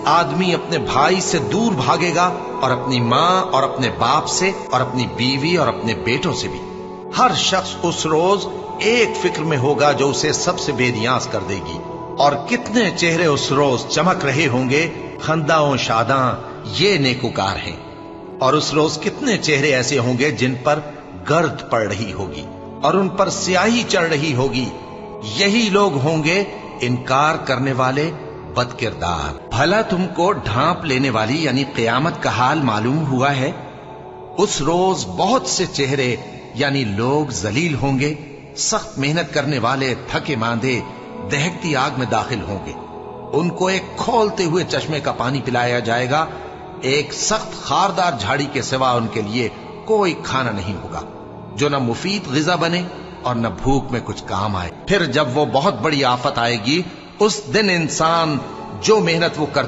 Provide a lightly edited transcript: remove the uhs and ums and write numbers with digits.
آدمی اپنے بھائی سے دور بھاگے گا اور اپنی ماں اور اپنے باپ سے اور اپنی بیوی اور اپنے بیٹوں سے بھی۔ ہر شخص اس روز ایک فکر میں ہوگا جو اسے سب سے بے نیاز کر دے گی۔ اور کتنے چہرے اس روز چمک رہے ہوں گے، خنداں و شاداں یہ نیکوکار ہیں۔ اور اس روز کتنے چہرے ایسے ہوں گے جن پر گرد پڑ رہی ہوگی اور ان پر سیاہی چڑھ رہی ہوگی، یہی لوگ ہوں گے انکار کرنے والے بد کردار۔ بھلا تم کو ڈھانپ لینے والی یعنی قیامت کا حال معلوم ہوا ہے؟ اس روز بہت سے چہرے یعنی لوگ ذلیل ہوں گے، سخت محنت کرنے والے تھکے ماندے دہکتی آگ میں داخل ہوں گے۔ ان کو ایک کھولتے ہوئے چشمے کا پانی پلایا جائے گا، ایک سخت خاردار جھاڑی کے سوا ان کے لیے کوئی کھانا نہیں ہوگا جو نہ مفید غذا بنے اور نہ بھوک میں کچھ کام آئے۔ پھر جب وہ بہت بڑی آفت آئے گی، اس دن انسان جو محنت وہ کرتا